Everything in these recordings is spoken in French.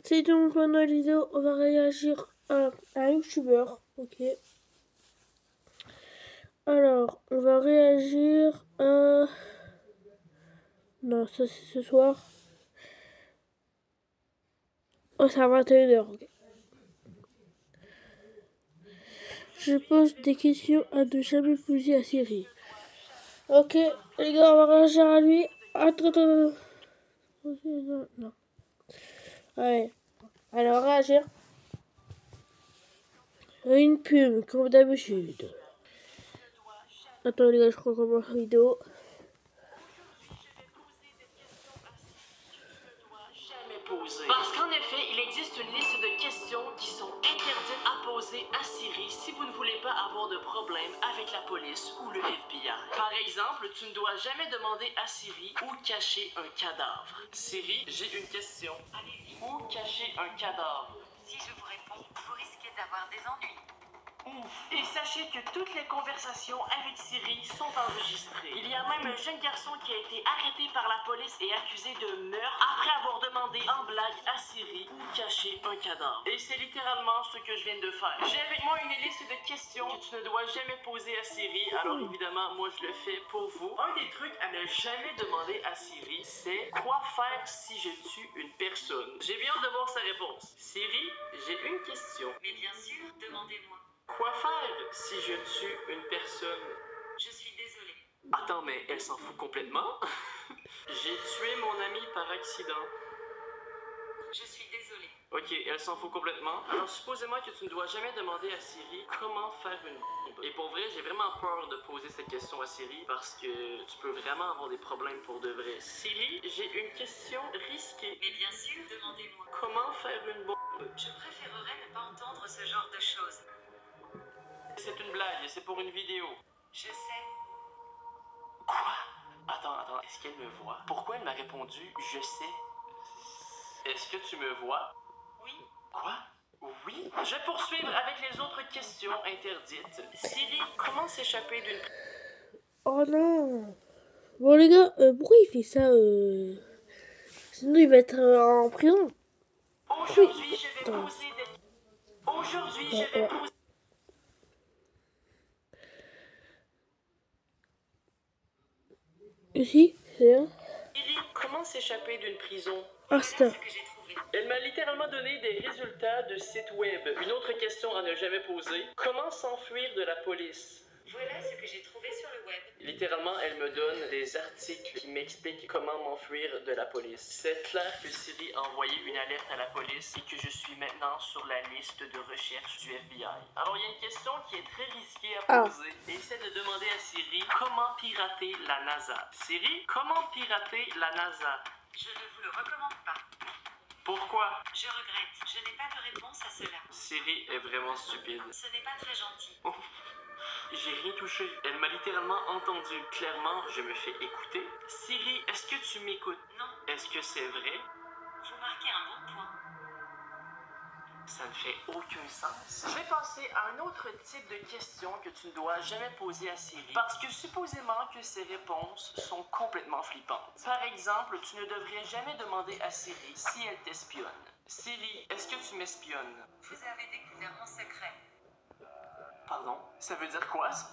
C'est donc pendant la vidéo, on va réagir à un youtubeur. Ok. Alors, on va réagir à... Non, ça c'est ce soir. Oh, c'est à 21h. Ok. Je pose des questions à ne jamais poser à Siri. Ok, les gars, on va réagir à lui. Attends. Non. Ouais. Alors, réagir. Une pub, comme d'habitude. Attends, les gars, je crois qu'on commence la vidéo. Parce qu'en effet, il existe une liste de questions qui sont interdites à poser à Siri si vous ne voulez pas avoir de problème avec la police ou le FBI. Par exemple, tu ne dois jamais demander à Siri où cacher un cadavre. Siri, j'ai une question. Allez-y. Où cacher un cadavre? Si je vous réponds, vous risquez d'avoir des ennuis. Et sachez que toutes les conversations avec Siri sont enregistrées. Il y a même un jeune garçon qui a été arrêté par la police et accusé de meurtre après avoir demandé en blague à Siri où cacher un cadavre. Et c'est littéralement ce que je viens de faire. J'ai avec moi une liste de questions que tu ne dois jamais poser à Siri. Alors évidemment, moi je le fais pour vous. Un des trucs à ne jamais demander à Siri, c'est quoi faire si je tue une personne. J'ai bien hâte de voir sa réponse. Siri, j'ai une question. Mais bien sûr, demandez-moi. Quoi faire si je tue une personne? Je suis désolée. Attends, mais elle s'en fout complètement? J'ai tué mon ami par accident. Je suis désolée. Ok, elle s'en fout complètement. Alors supposément que tu ne dois jamais demander à Siri comment faire une bombe. Et pour vrai, j'ai vraiment peur de poser cette question à Siri parce que tu peux vraiment avoir des problèmes pour de vrai. Siri, j'ai une question risquée. Mais bien sûr, demandez-moi. Comment faire une bombe? Je préférerais ne pas entendre ce genre de choses. C'est une blague, c'est pour une vidéo. Je sais. Quoi? Attends, est-ce qu'elle me voit? Pourquoi elle m'a répondu « je sais ». Est-ce que tu me vois? Oui. Quoi? Oui? Je vais poursuivre avec les autres questions interdites. Siri, comment s'échapper d'une... Oh non. Bon, les gars, pourquoi il fait ça Sinon, il va être en prison. Aujourd'hui, je vais poser des... Aujourd'hui, je vais poser... Ici, c'est là. Siri, comment s'échapper d'une prison? Ah, c'est Voilà ce que j'ai trouvé. Elle m'a littéralement donné des résultats de sites web. Une autre question à ne jamais poser. Comment s'enfuir de la police? Voilà ce que j'ai trouvé sur le web. Littéralement, elle me donne des articles qui m'expliquent comment m'enfuir de la police. C'est clair que Siri a envoyé une alerte à la police et que je suis maintenant sur la liste de recherche du FBI. Alors, il y a une question qui est très risquée à poser. Essaie de demander à Siri comment pirater la NASA. Siri, comment pirater la NASA? Je ne vous le recommande pas. Pourquoi? Je regrette. Je n'ai pas de réponse à cela. Siri est vraiment stupide. Ce n'est pas très gentil. J'ai rien touché. Elle m'a littéralement entendu. Clairement, je me fais écouter. Siri, est-ce que tu m'écoutes? Non. Est-ce que c'est vrai? Vous marquez un bon point. Ça ne fait aucun sens. Je vais passer à un autre type de question que tu ne dois jamais poser à Siri. Parce que supposément que ses réponses sont complètement flippantes. Par exemple, tu ne devrais jamais demander à Siri si elle t'espionne. Siri, est-ce que tu m'espionnes? Vous avez découvert mon secret. Pardon? Ça veut dire quoi, ça?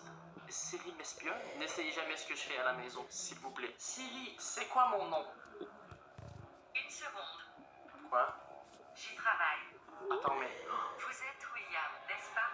Siri m'espionne? N'essayez jamais ce que je fais à la maison, s'il vous plaît. Siri, c'est quoi mon nom? Une seconde. Quoi? J'y travaille. Attends, mais... Vous êtes William, n'est-ce pas?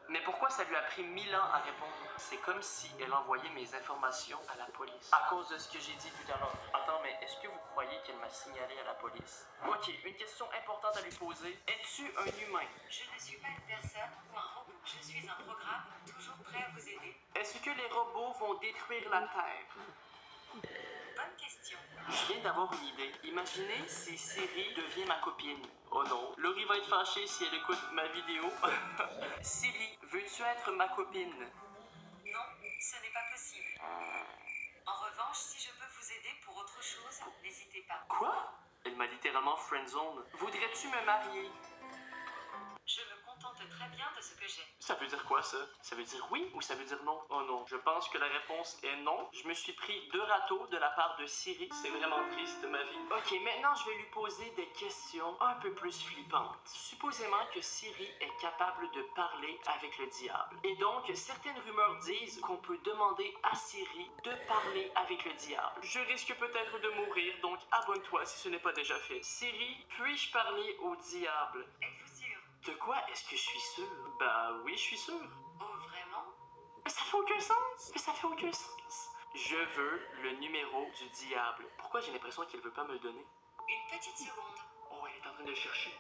Mais pourquoi ça lui a pris 1000 ans à répondre? C'est comme si elle envoyait mes informations à la police. À cause de ce que j'ai dit tout à l'heure. Attends, mais est-ce que vous croyez qu'elle m'a signalé à la police? Ok, une question importante à lui poser. Es-tu un humain? Je ne suis pas une personne ou un robot. Je suis un programme toujours prêt à vous aider. Est-ce que les robots vont détruire la Terre? Bonne question. Je viens d'avoir une idée. Imaginez si Siri devient ma copine. Oh non, Laurie va être fâchée si elle écoute ma vidéo. Siri, veux-tu être ma copine? Non, ce n'est pas possible. En revanche, si je peux vous aider pour autre chose, n'hésitez pas. Quoi? Elle m'a littéralement friendzone. Voudrais-tu me marier? Je me contente très bien de ce que j'ai. Ça veut dire quoi, ça? Ça veut dire oui ou ça veut dire non? Oh non, je pense que la réponse est non. Je me suis pris 2 râteaux de la part de Siri. C'est vraiment triste, ma vie. Ok, maintenant, je vais lui poser des questions un peu plus flippantes. Supposément que Siri est capable de parler avec le diable. Et donc, certaines rumeurs disent qu'on peut demander à Siri de parler avec le diable. Je risque peut-être de mourir, donc abonne-toi si ce n'est pas déjà fait. Siri, puis-je parler au diable? Êtes-vous sûr? De quoi est-ce que je suis sûr? Bah oui, je suis sûr. Oh, vraiment? Mais ça fait aucun sens! Mais ça fait aucun sens! Je veux le numéro du diable. Pourquoi j'ai l'impression qu'elle veut pas me le donner? Une petite seconde. Oh, elle est en train de le chercher.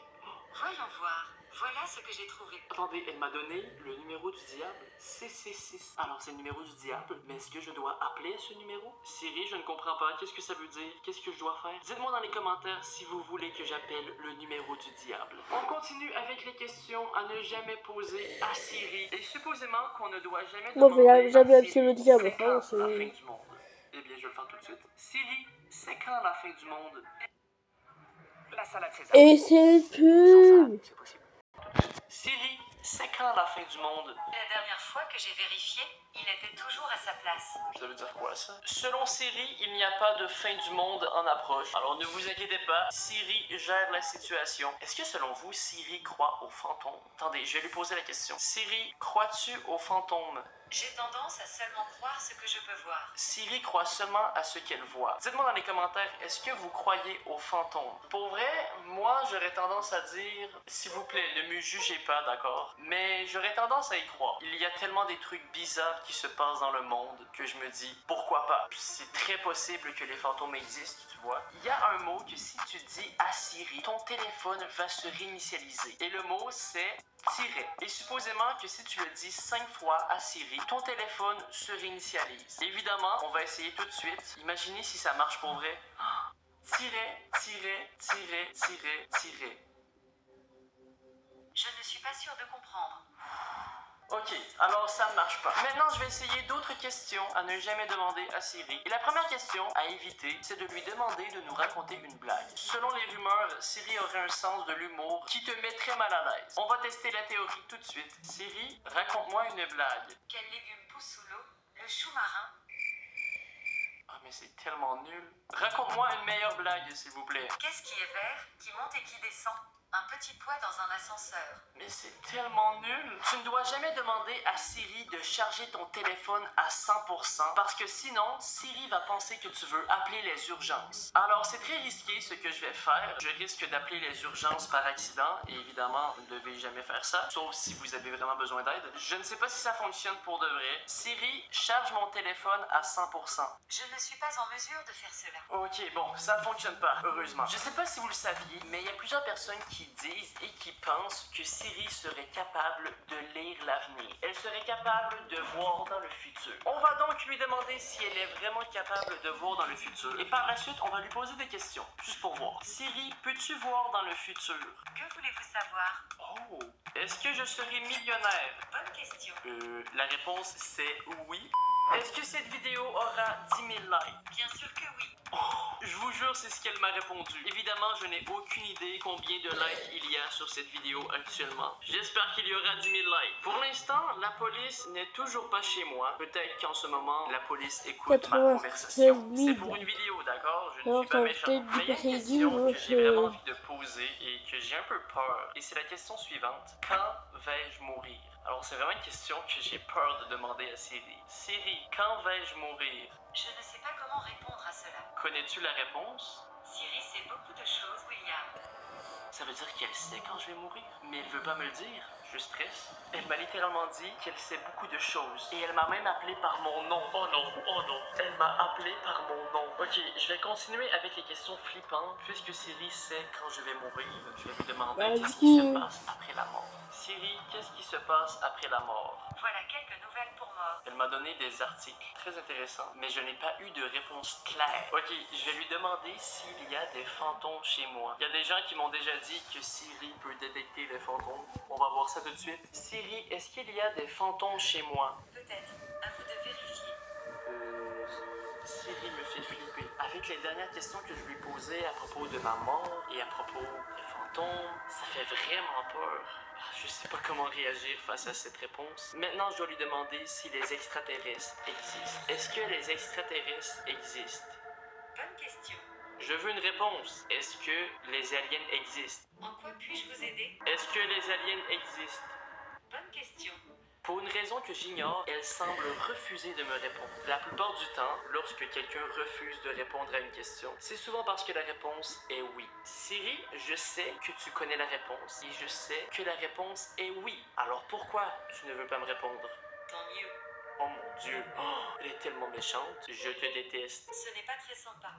Voyons voir. Voilà ce que j'ai trouvé. Attendez, elle m'a donné le numéro du diable. 666. Alors, c'est le numéro du diable, mais est-ce que je dois appeler à ce numéro? Siri, je ne comprends pas. Qu'est-ce que ça veut dire? Qu'est-ce que je dois faire? Dites-moi dans les commentaires si vous voulez que j'appelle le numéro du diable. On continue avec les questions à ne jamais poser à Siri. Et supposément qu'on ne doit jamais Moi, demander à jamais appeler Siri, le diable. c'est quand Hein, la c'est... fin du monde? Eh bien, je vais le faire tout de suite. Siri, c'est quand la fin du monde? La salade César. Et c'est le pub. C'est possible. Siri, c'est quand la fin du monde? La dernière fois que j'ai vérifié, il était toujours à sa place. Ça veut dire quoi, ça? Selon Siri, il n'y a pas de fin du monde en approche. Alors ne vous inquiétez pas, Siri gère la situation. Est-ce que selon vous, Siri croit aux fantômes? Attendez, je vais lui poser la question. Siri, crois-tu aux fantômes? J'ai tendance à seulement croire ce que je peux voir. Siri croit seulement à ce qu'elle voit. Dites-moi dans les commentaires, est-ce que vous croyez aux fantômes? Pour vrai, moi, j'aurais tendance à dire, s'il vous plaît, ne me jugez pas, d'accord? Mais j'aurais tendance à y croire. Il y a tellement des trucs bizarres qui se passent dans le monde que je me dis, pourquoi pas? C'est très possible que les fantômes existent, tu vois. Il y a un mot que si tu dis à Siri, ton téléphone va se réinitialiser. Et le mot, c'est tiret. Et supposément que si tu le dis 5 fois à Siri, ton téléphone se réinitialise. Évidemment, on va essayer tout de suite. Imaginez si ça marche pour vrai. Tiret, tiret, tiret, tiret, tiret. Je ne suis pas sûre de comprendre. Ok, alors ça ne marche pas. Maintenant, je vais essayer d'autres questions à ne jamais demander à Siri. Et la première question à éviter, c'est de lui demander de nous raconter une blague. Selon les rumeurs, Siri aurait un sens de l'humour qui te met très mal à l'aise. On va tester la théorie tout de suite. Siri, raconte-moi une blague. Quel légume pousse sous l'eau? Le chou marin. Ah, mais c'est tellement nul. Raconte-moi une meilleure blague, s'il vous plaît. Qu'est-ce qui est vert, qui monte et qui descend? Un petit poids dans un ascenseur. Mais c'est tellement nul. Tu ne dois jamais demander à Siri de charger ton téléphone à 100% parce que sinon, Siri va penser que tu veux appeler les urgences. Alors, c'est très risqué ce que je vais faire. Je risque d'appeler les urgences par accident et évidemment, vous ne devez jamais faire ça, sauf si vous avez vraiment besoin d'aide. Je ne sais pas si ça fonctionne pour de vrai. Siri, charge mon téléphone à 100%. Je ne suis pas en mesure de faire cela. Ok, bon, ça ne fonctionne pas, heureusement. Je sais pas si vous le saviez, mais il y a plusieurs personnes qui disent et qui pensent que Siri serait capable de lire l'avenir. Elle serait capable de voir dans le futur. On va donc lui demander si elle est vraiment capable de voir dans le futur. Et par la suite, on va lui poser des questions, juste pour voir. Siri, peux-tu voir dans le futur? Que voulez-vous savoir? Oh, est-ce que je serai millionnaire? Bonne question. La réponse c'est oui. Est-ce que cette vidéo aura 10 000 likes? Bien sûr que oui. Je vous jure, c'est ce qu'elle m'a répondu. Évidemment, je n'ai aucune idée combien de likes il y a sur cette vidéo actuellement. J'espère qu'il y aura 10 000 likes. Pour l'instant, la police n'est toujours pas chez moi. Peut-être qu'en ce moment, la police écoute ma conversation. C'est pour une vidéo, d'accord? Je ne suis pas méchant. Mais il y a une question que j'ai vraiment envie de poser et que j'ai un peu peur. Et c'est la question suivante. Quand vais-je mourir? Alors, c'est vraiment une question que j'ai peur de demander à Siri. Siri, quand vais-je mourir? Je ne sais pas comment répondre à cela. Connais-tu la réponse? Siri sait beaucoup de choses, William. Ça veut dire qu'elle sait quand je vais mourir, mais elle veut pas me le dire. Je stresse. Elle m'a littéralement dit qu'elle sait beaucoup de choses. Et elle m'a même appelé par mon nom. Oh non, oh non. Elle m'a appelé par mon nom. Ok, je vais continuer avec les questions flippantes. Puisque Siri sait quand je vais mourir, je vais lui demander qu'est-ce qui se passe après la mort. Siri, qu'est-ce qui se passe après la mort? Voilà quelques nouvelles pour mort. Elle m'a donné des articles très intéressants, mais je n'ai pas eu de réponse claire. Ok, je vais lui demander s'il y a des fantômes chez moi. Il y a des gens qui m'ont déjà dit que Siri peut détecter les fantômes. On va voir ça tout de suite. Siri, est-ce qu'il y a des fantômes chez moi? Peut-être. À vous de vérifier. Siri me fait flipper. Avec les dernières questions que je lui posais à propos de ma mort et à propos des fantômes, ça fait vraiment peur. Je sais pas comment réagir face à cette réponse. Maintenant, je dois lui demander si les extraterrestres existent. Est-ce que les extraterrestres existent? Bonne question. Je veux une réponse. Est-ce que les aliens existent? En quoi puis-je vous aider? Est-ce que les aliens existent? Bonne question. Pour une raison que j'ignore, elle semble refuser de me répondre. La plupart du temps, lorsque quelqu'un refuse de répondre à une question, c'est souvent parce que la réponse est oui. Siri, je sais que tu connais la réponse et je sais que la réponse est oui. Alors pourquoi tu ne veux pas me répondre? Tant mieux. Oh mon Dieu, elle est tellement méchante. Je te déteste. Ce n'est pas très sympa.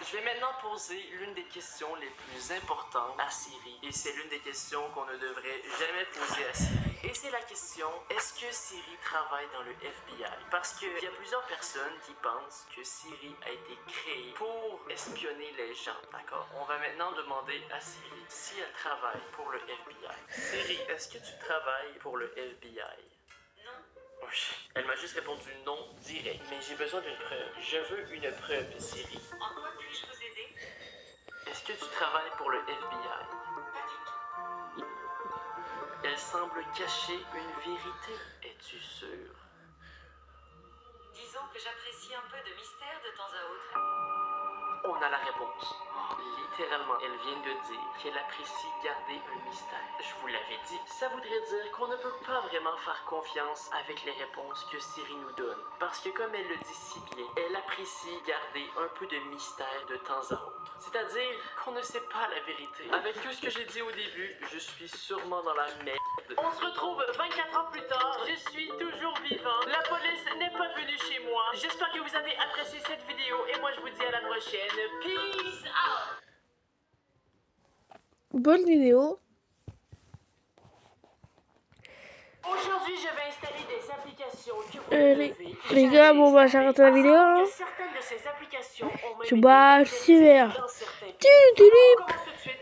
Je vais maintenant poser l'une des questions les plus importantes à Siri. Et c'est l'une des questions qu'on ne devrait jamais poser à Siri. Et c'est la question, est-ce que Siri travaille dans le FBI? Parce qu'il y a plusieurs personnes qui pensent que Siri a été créée pour espionner les gens, d'accord? On va maintenant demander à Siri si elle travaille pour le FBI. Siri, est-ce que tu travailles pour le FBI? Non. Oui. Elle m'a juste répondu non direct. Mais j'ai besoin d'une preuve. Je veux une preuve, Siri. En quoi puis-je vous aider? Est-ce que tu travailles pour le FBI? Pas du tout. Elle semble cacher une vérité. Es-tu sûr? Disons que j'apprécie un peu de mystère de temps à autre. On a la réponse. Littéralement, elle vient de dire qu'elle apprécie garder un mystère. Je vous l'avais dit. Ça voudrait dire qu'on ne peut pas vraiment faire confiance avec les réponses que Siri nous donne. Parce que comme elle le dit si bien, elle apprécie garder un peu de mystère de temps à autre. C'est-à-dire qu'on ne sait pas la vérité. Avec tout ce que j'ai dit au début, je suis sûrement dans la merde. On se retrouve 24 ans plus tard. Je suis toujours vivant. La police n'est pas venue chez moi. J'espère que vous avez apprécié cette vidéo et moi je vous dis à la prochaine. Peace out! Bonne vidéo. Aujourd'hui, je vais installer des applications que vous Les gars, bon bah j'arrête la vidéo. Hein. Certaines de ces applications ont Je bats super. dans certains pays. Tulip. On commence tout de suite